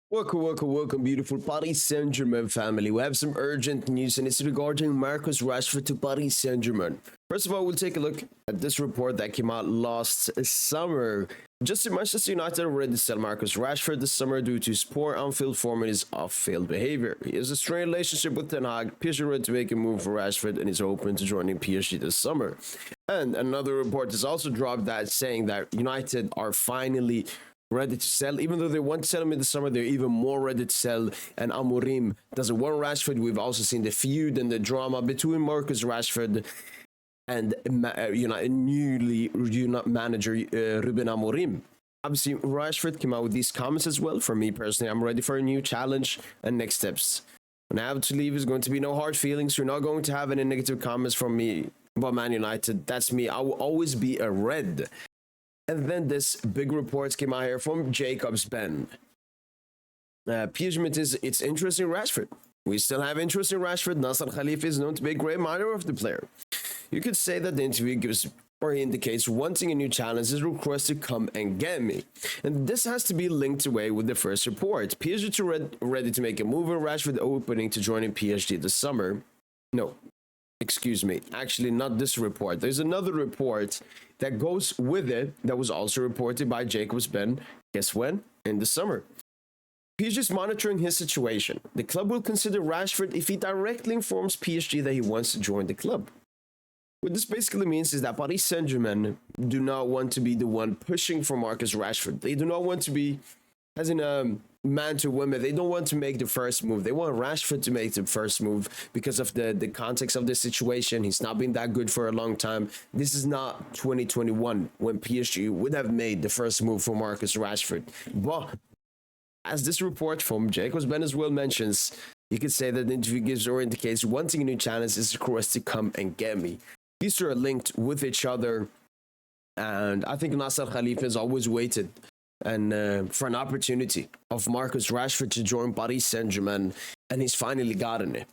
Welcome, beautiful Paris Saint Germain family. We have some urgent news, and it's regarding Marcus Rashford to Paris Saint Germain. First of all, we'll take a look at this report that came out last summer. Just Manchester United already sell Marcus Rashford this summer due to his poor on-field form and his off-field behavior. He has a strained relationship with Ten Hag. PSG ready to make a move for Rashford and is open to joining PSG this summer. And another report has also dropped that saying that United are finally ready to sell. Even though they want to sell him in the summer, they're even more ready to sell. And Amorim doesn't want Rashford. We've also seen the feud and the drama between Marcus Rashford and newly manager Ruben Amorim. Obviously, Rashford came out with these comments as well. For me personally, I'm ready for a new challenge and next steps. When I have to leave, is going to be no hard feelings. You're not going to have any negative comments from me about Man United. That's me. I will always be a red. And then this big reports came out here from Jacob's Ben. PSG is it's interest in Rashford. We still have interest in Rashford. Nasser Khalifi is known to be a great admirer of the player. You could say that the interview gives or indicates wanting a new challenge is request to come and get me. And this has to be linked away with the first report. PSG ready to make a move and Rashford opening to joining PSG this summer. No, excuse me, actually not this report. There's another report that goes with it that was also reported by Jacobs Ben. Guess when? In the summer. He's just monitoring his situation. The club will consider Rashford if he directly informs PSG that he wants to join the club. What this basically means is that Paris Saint Germain do not want to be the one pushing for Marcus Rashford. They do not want to be, as in a man to woman, they don't want to make the first move. They want Rashford to make the first move because of the context of the situation. He's not been that good for a long time. This is not 2021 when PSG would have made the first move for Marcus Rashford. But as this report from Jacobs Ben as well mentions, you could say that the interview gives or indicates wanting a new challenge is a request to come and get me. These two are linked with each other, and I think Nasser Khalifi has always waited and for an opportunity of Marcus Rashford to join Paris Saint Germain, and he's finally gotten it.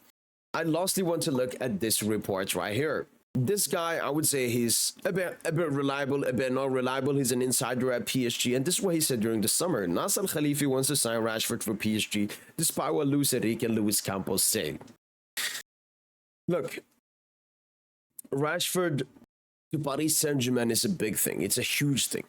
I lastly want to look at this report right here. This guy, I would say he's a bit reliable, a bit not reliable. He's an insider at PSG, and this is what he said during the summer. Nasser Khalifi wants to sign Rashford for PSG, despite what Luis Enrique and Luis Campos say. Look, Rashford to Paris Saint Germain is a big thing. It's a huge thing.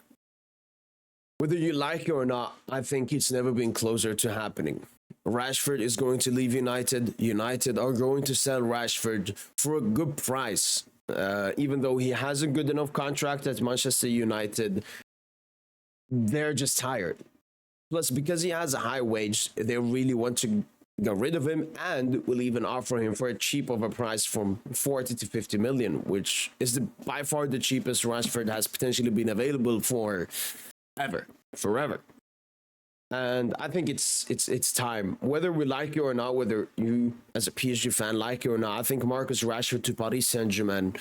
Whether you like it or not, I think it's never been closer to happening. Rashford is going to leave United. United are going to sell Rashford for a good price. Even though he has a good enough contract at Manchester United, they're just tired. Plus, because he has a high wage, they really want to get rid of him and will even offer him for a cheap of a price from 40 to 50 million, which is by far the cheapest Rashford has potentially been available for forever. And I think it's time. Whether we like it or not, whether you as a PSG fan like it or not, I think Marcus Rashford to Paris Saint Germain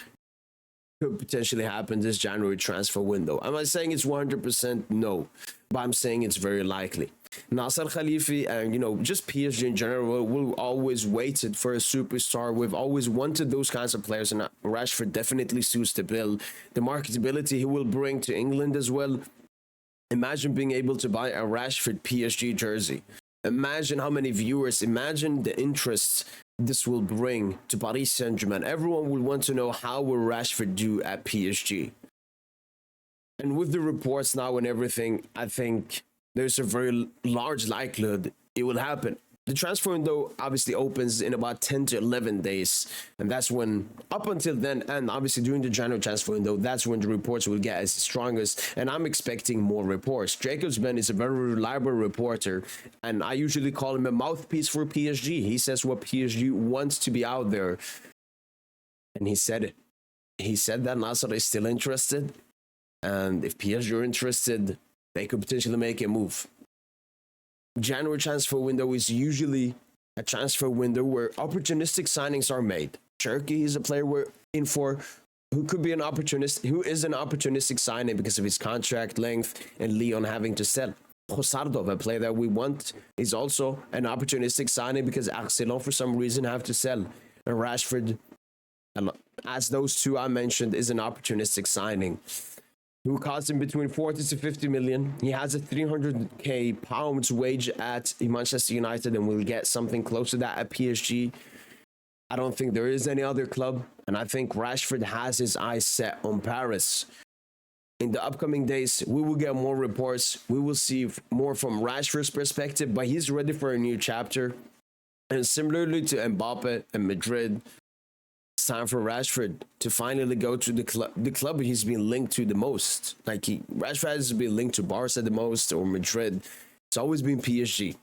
could potentially happen this January transfer window. Am I saying it's 100% no, but I'm saying it's very likely. Nasser Khalifi and just PSG in general will always waited for a superstar. We've always wanted those kinds of players, and Rashford definitely suits the bill. The marketability he will bring to England as well. Imagine being able to buy a Rashford PSG jersey. Imagine how many viewers, imagine the interest this will bring to Paris Saint Germain. Everyone will want to know how will Rashford do at PSG. And with the reports now and everything, I think there's a very large likelihood it will happen. The transfer window obviously opens in about 10 to 11 days. And that's when, up until then, and obviously during the January transfer window, that's when the reports will get as strongest. And I'm expecting more reports. Jacobs Ben is a very reliable reporter. And I usually call him a mouthpiece for PSG. He says what PSG wants to be out there. And he said it. He said that Nasser is still interested. And if PSG are interested, they could potentially make a move. January transfer window is usually a transfer window where opportunistic signings are made. Cherki is a player we're in for who could be an opportunist, who is an opportunistic signing because of his contract length and Lyon having to sell. Josardov, a player that we want, is also an opportunistic signing because Arsenal for some reason have to sell. And Rashford, as those two I mentioned, is an opportunistic signing. It will cost him between 40 to 50 million. He has a 300k pounds wage at Manchester United and will get something close to that at PSG. I don't think there is any other club, and I think Rashford has his eyes set on Paris. In the upcoming days, we will get more reports. We will see more from Rashford's perspective, but he's ready for a new chapter. And similarly to Mbappe and Madrid, it's time for Rashford to finally go to the club he's been linked to the most. Like Rashford has been linked to Barca the most, or Madrid. It's always been PSG.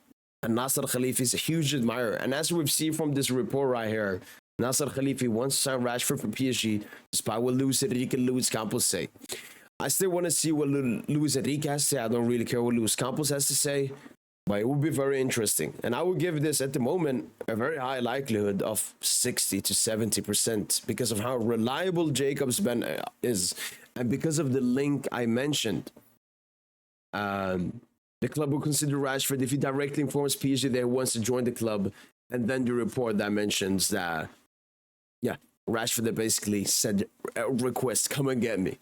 And Nasser Khalifi is a huge admirer. And as we've seen from this report right here, Nasser Khalifi wants to sign Rashford for PSG, despite what Luis Enrique and Luis Campos say. I still want to see what Luis Enrique has to say. I don't really care what Luis Campos has to say, but it will be very interesting. And I would give this, at the moment, a very high likelihood of 60 to 70% because of how reliable Jacobs Ben is, and because of the link I mentioned. The club will consider Rashford if he directly informs PSG that he wants to join the club, and then the report that mentions that, yeah, Rashford basically said, request, come and get me.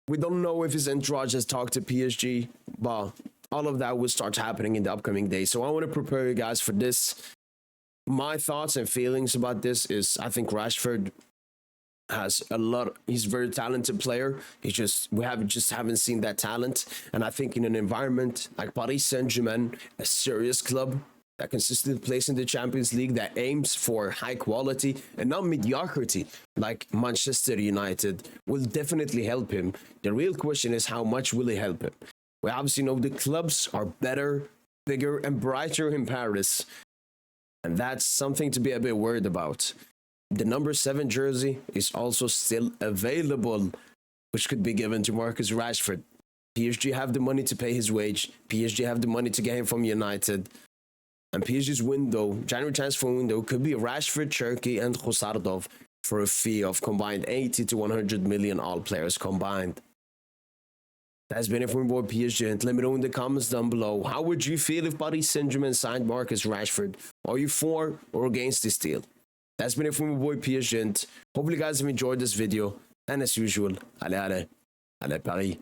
We don't know if his entourage has talked to PSG, but all of that will start happening in the upcoming days. So I want to prepare you guys for this. My thoughts and feelings about this is I think Rashford has a lot. He's a very talented player. We haven't seen that talent. And I think in an environment like Paris Saint Germain, a serious club that consistently plays in the Champions League, that aims for high quality and not mediocrity like Manchester United, will definitely help him. The real question is, how much will it help him? We obviously know the clubs are better, bigger, and brighter in Paris. And that's something to be a bit worried about. The number 7 jersey is also still available, which could be given to Marcus Rashford. PSG have the money to pay his wage. PSG have the money to get him from United. And PSG's window, January transfer window, could be Rashford, Cherki, and Khosardov for a fee of combined 80 to 100 million, all players combined. That's been it from your boy PSG. And let me know in the comments down below, how would you feel if Paris Saint Germain signed Marcus Rashford? Are you for or against this deal? That's been it from your boy PSG. Hopefully you guys have enjoyed this video. And as usual, allez Paris.